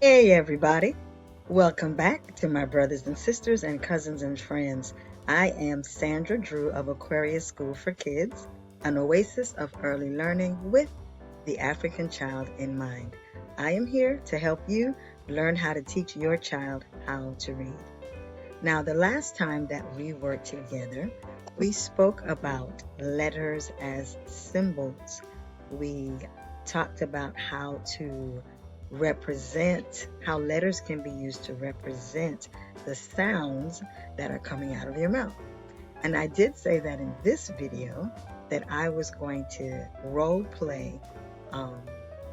Hey, everybody. Welcome back to my brothers and sisters and cousins and friends. I am Sandra Drew of Aquarius School for Kids, an oasis of early learning with the African child in mind. I am here to help you learn how to teach your child how to read. Now, the last time that we were together, we spoke about letters as symbols. We talked about how letters can be used to represent the sounds that are coming out of your mouth. And I did say that in this video that I was going to role play um,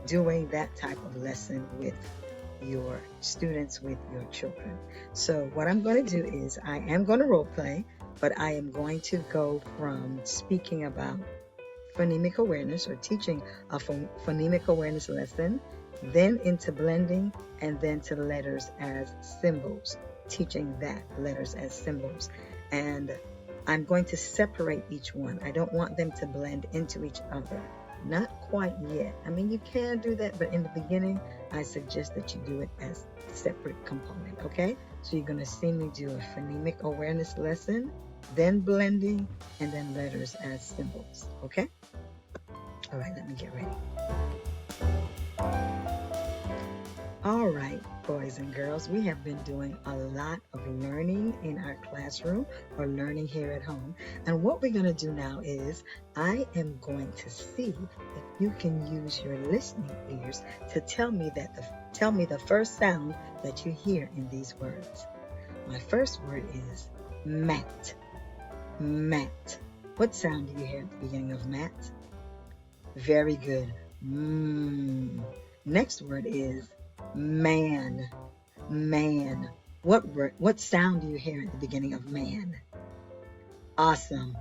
doing that type of lesson with your students, with your children. So what I'm going to do is I am going to role play, but I am going to go from speaking about phonemic awareness or teaching a phonemic awareness lesson, then into blending, and then to letters as symbols, teaching that letters as symbols. And I'm going to separate each one. I don't want them to blend into each other. Not quite yet. I mean, you can do that, but in the beginning, I suggest that you do it as separate component, okay? So you're going to see me do a phonemic awareness lesson, then blending, and then letters as symbols, okay? All right, let me get ready. All right, boys and girls, we have been doing a lot of learning in our classroom or learning here at home. And what we're going to do now is I am going to see if you can use your listening ears to tell me the first sound that you hear in these words. My first word is mat. Mat. What sound do you hear at the beginning of mat? Very good. Next word is man. Man. What sound do you hear at the beginning of man? Awesome.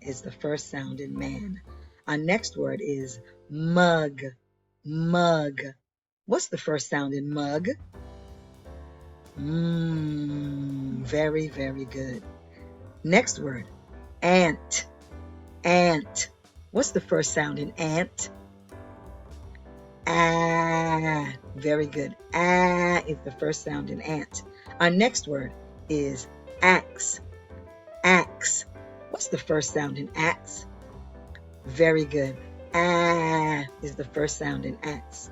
Is the first sound in man. Our next word is mug. Mug. What's the first sound in mug? Very, very good. Next word, ant. Ant. What's the first sound in ant? Ah, very good. Ah is the first sound in ant. Our next word is axe. Axe. What's the first sound in axe? Very good. Ah is the first sound in axe.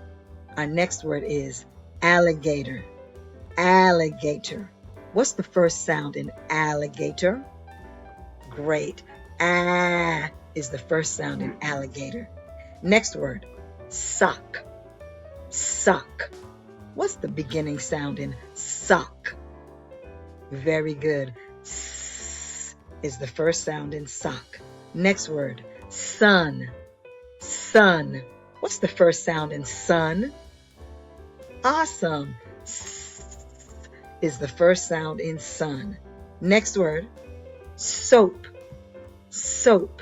Our next word is alligator. Alligator. What's the first sound in alligator? Great. Ah is the first sound in alligator. Next word, sock. Sock. What's the beginning sound in sock? Very good. S is the first sound in sock. Next word, sun. Sun. What's the first sound in sun? Awesome. S is the first sound in sun. Next word, soap. Soap.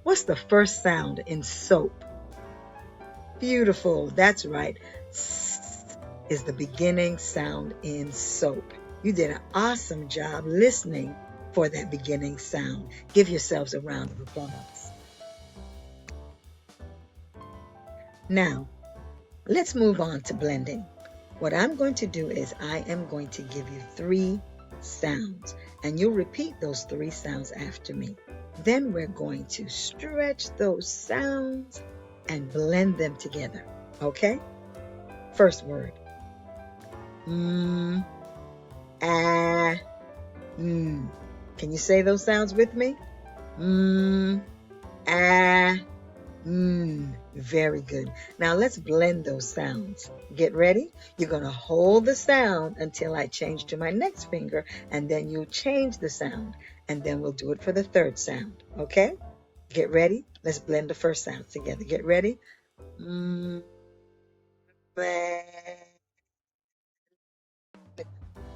What's the first sound in soap? Beautiful. That's right. S is the beginning sound in soap. You did an awesome job listening for that beginning sound. Give yourselves a round of applause. Now, let's move on to blending. What I'm going to do is I am going to give you 3 sounds, and you'll repeat those 3 sounds after me. Then we're going to stretch those sounds and blend them together, okay? First word. Ah, Can you say those sounds with me? Ah, Very good. Now let's blend those sounds. Get ready? You're going to hold the sound until I change to my next finger, and then you'll change the sound, and then we'll do it for the third sound, okay? Get ready? Let's blend the first sounds together. Get ready?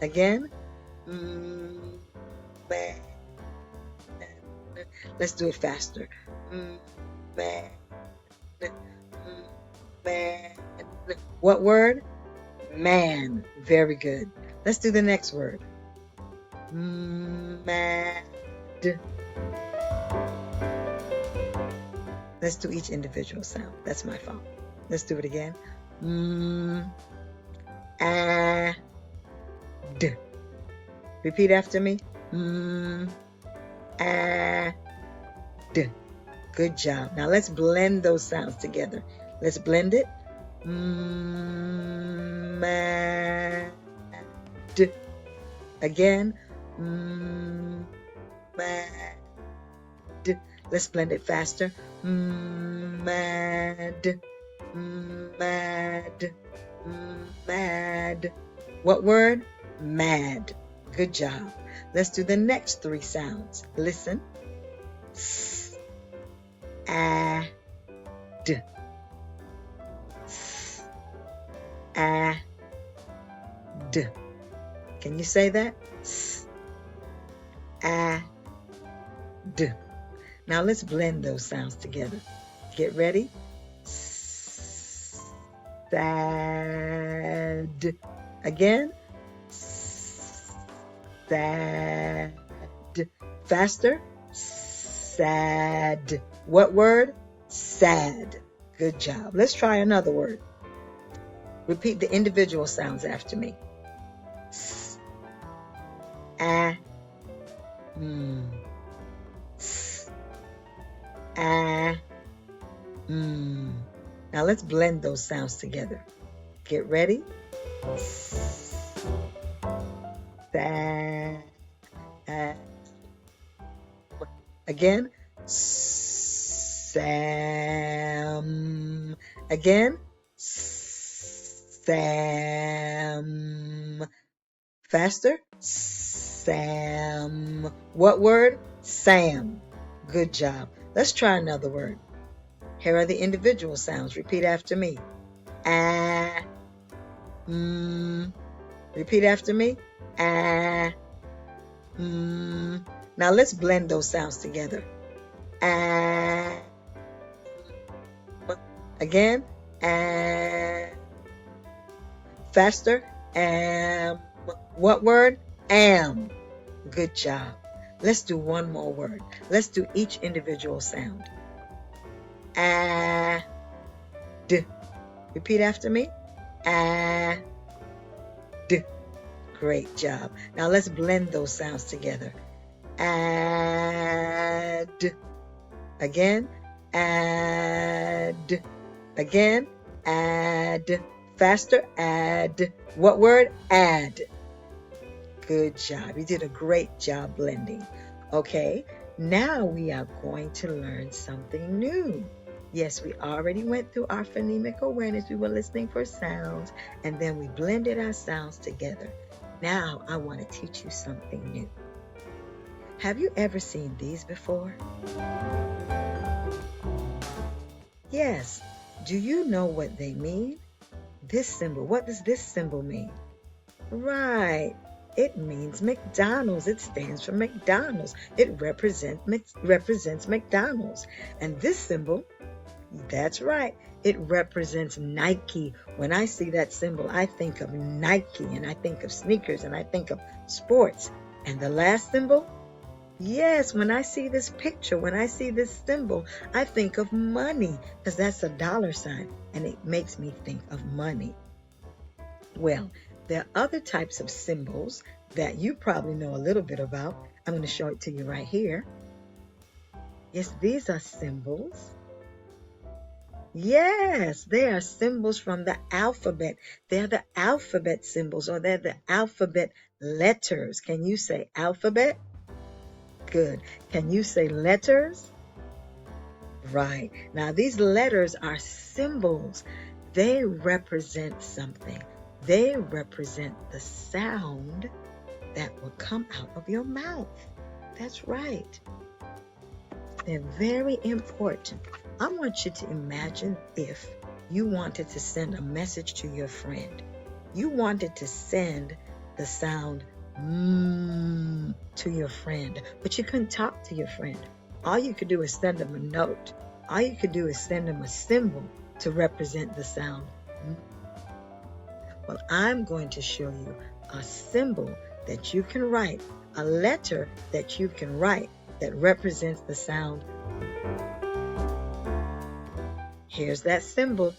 Again. Let's do it faster. What word? Man. Very good. Let's do the next word. Mad. Let's do each individual sound. That's my fault. Let's do it again. A, D. Repeat after me. A, D. Good job. Now let's blend those sounds together. Let's blend it. Mad. Again. Mad. Let's blend it faster. Mad. Mad. Mad. What word? Mad. Good job. Let's do the next three sounds. Listen. S, a, d. S, a, d. Can you say that? S, a, d. Now let's blend those sounds together. Get ready. Sad. Again. Sad. Faster. Sad. What word? Sad. Good job. Let's try another word. Repeat the individual sounds after me. S, a, S, a, Now let's blend those sounds together. Get ready. Sad. Again. Sam. Again. Sam. Faster. Sam. What word? Sam. Good job. Let's try another word. Here are the individual sounds. Repeat after me. A, Repeat after me. A, Now let's blend those sounds together. A, Again. A, Faster. Am. What word? Am. Good job. Let's do one more word. Let's do each individual sound. A, D. Repeat after me. A, D. Great job. Now let's blend those sounds together. Add. Again. Add. Again. Add. Faster. Add. What word? Add. Good job. You did a great job blending. Okay, now we are going to learn something new. Yes, we already went through our phonemic awareness. We were listening for sounds, and then we blended our sounds together. Now I want to teach you something new. Have you ever seen these before? Yes. Do you know what they mean? This symbol, what does this symbol mean? Right. It means McDonald's. It stands for McDonald's. It represents McDonald's. And this symbol, that's right, it represents Nike. When I see that symbol, I think of Nike, and I think of sneakers, and I think of sports. And the last symbol? Yes, when I see this picture, when I see this symbol, I think of money, because that's a dollar sign, and it makes me think of money. Well, there are other types of symbols that you probably know a little bit about. I'm going to show it to you right here. Yes, these are symbols. Yes, they are symbols from the alphabet. They're the alphabet symbols, or they're the alphabet letters. Can you say alphabet? Good. Can you say letters? Right. Now, these letters are symbols. They represent something. They represent the sound that will come out of your mouth. That's right. They're very important. I want you to imagine if you wanted to send a message to your friend. You wanted to send the sound to your friend, but you couldn't talk to your friend. All you could do is send them a note. All you could do is send them a symbol to represent the sound. Well, I'm going to show you a symbol that you can write, a letter that you can write that represents the sound. Here's that symbol.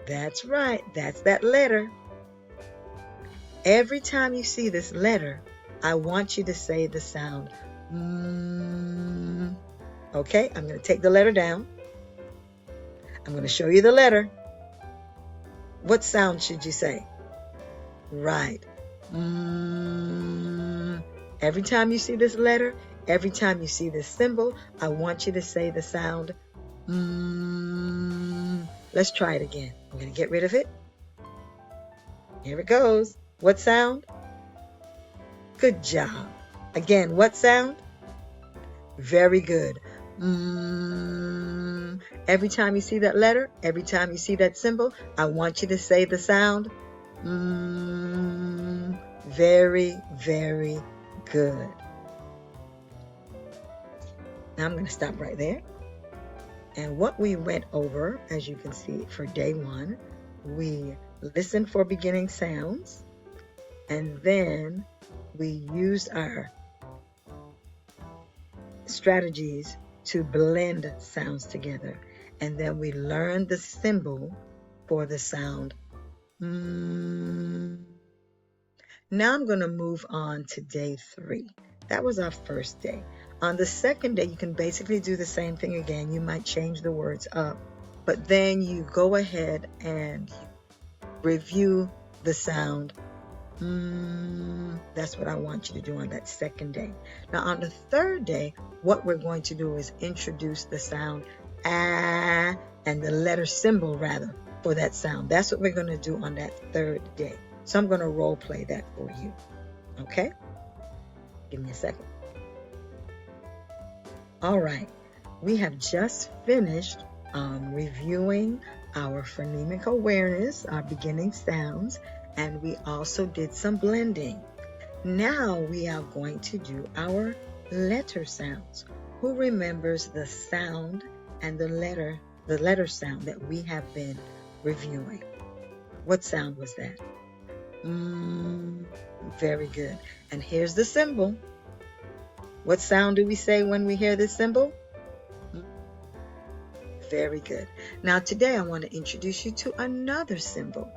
That's right. That's that letter. Every time you see this letter, I want you to say the sound mm. Okay, I'm going to take the letter down. I'm going to show you the letter. What sound should you say? Right. Mm. Every time you see this letter, every time you see this symbol, I want you to say the sound mm. Let's try it again. I'm going to get rid of it. Here it goes. What sound? Good job. Again, what sound? Very good. Mm. Every time you see that letter, every time you see that symbol, I want you to say the sound mm. Very, very good. Now I'm going to stop right there. And what we went over, as you can see, for day 1, we listened for beginning sounds, and then we used our strategies to blend sounds together, and then we learned the symbol for the sound mm. Now I'm going to move on to day 3. That was our first day. On the second day, you can basically do the same thing again. You might change the words up, but then you go ahead and review the sound. That's what I want you to do on that second day. Now on the third day, what we're going to do is introduce the sound ah and the letter symbol rather for that sound. That's what we're going to do on that third day. So I'm going to role play that for you. Okay? Give me a second. All right. We have just finished reviewing our phonemic awareness, our beginning sounds, and we also did some blending. Now we are going to do our letter sounds. Who remembers the sound and the letter sound that we have been reviewing? What sound was that? Very good. And here's the symbol. What sound do we say when we hear this symbol? Very good. Now today I want to introduce you to another symbol.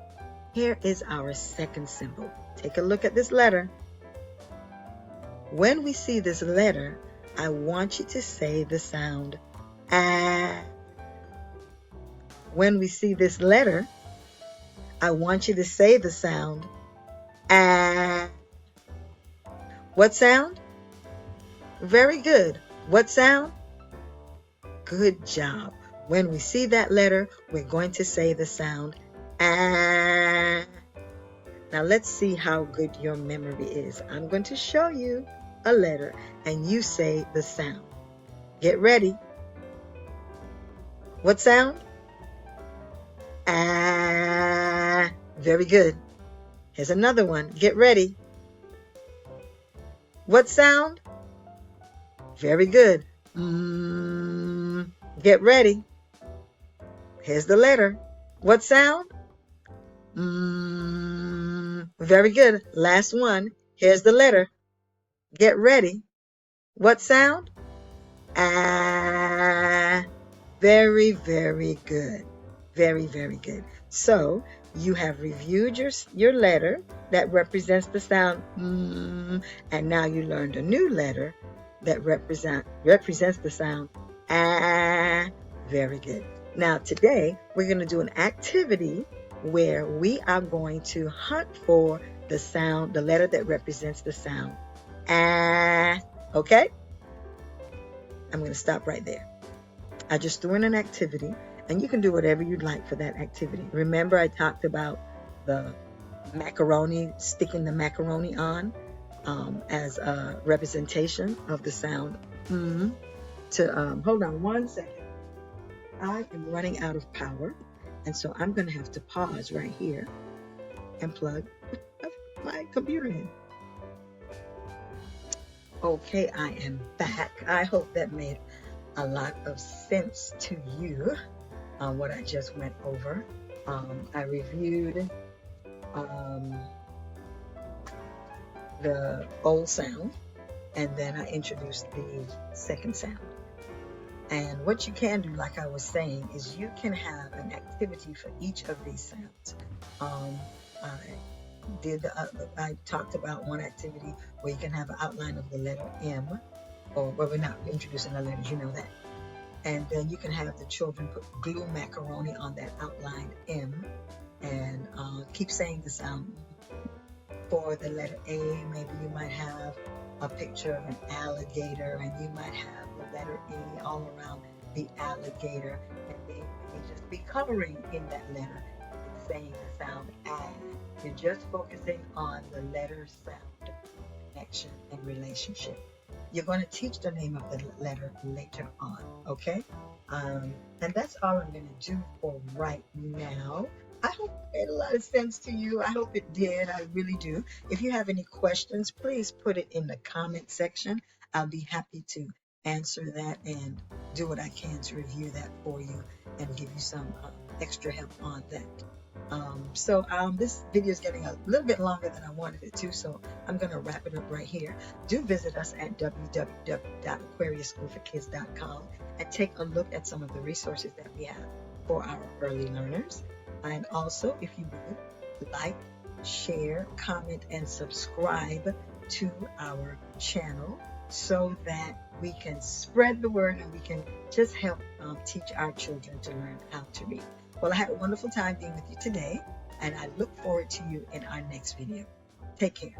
Here is our second symbol. Take a look at this letter. When we see this letter, I want you to say the sound ah. When we see this letter, I want you to say the sound ah. What sound? Very good. What sound? Good job. When we see that letter, we're going to say the sound ah. Now let's see how good your memory is. I'm going to show you a letter and you say the sound. Get ready. What sound? Ah. Very good. Here's another one. Get ready. What sound? Very good. Get ready. Here's the letter. What sound? Very good. Last one. Here's the letter. Get ready. What sound? Ah. Very, very good. Very, very good. So you have reviewed your letter that represents the sound and now you learned a new letter that represents the sound ah. Very good. Now today we're going to do an activity where we are going to hunt for the sound, the letter that represents the sound ah. Okay? I'm going to stop right there. I just threw in an activity, and you can do whatever you'd like for that activity. Remember I talked about the macaroni, sticking the macaroni on as a representation of the sound hold on one second. I am running out of power, and so I'm going to have to pause right here and plug my computer in. Okay, I am back. I hope that made a lot of sense to you on what I just went over. I reviewed the old sound, and then I introduced the second sound. And what you can do, like I was saying, is you can have an activity for each of these sounds. Um, I talked about one activity where you can have an outline of the letter M, or well, we're not introducing the letters, you know that. And then you can have the children put glue macaroni on that outlined M, and keep saying the sound. For the letter A, maybe you might have a picture of an alligator, and you might have the letter A all around the alligator, and they may just be coloring in that letter and saying the sound A. You're just focusing on the letter sound connection and relationship. You're going to teach the name of the letter later on, okay? And that's all I'm going to do for right now. I hope it made a lot of sense to you. I hope it did. I really do. If you have any questions, please put it in the comment section. I'll be happy to answer that and do what I can to review that for you and give you some extra help on that. This video is getting a little bit longer than I wanted it to, so I'm going to wrap it up right here. Do visit us at www.aquariusschoolforkids.com and take a look at some of the resources that we have for our early learners. And also, if you would, like, share, comment, and subscribe to our channel so that we can spread the word and we can just help teach our children to learn how to read. Well, I had a wonderful time being with you today, and I look forward to you in our next video. Take care.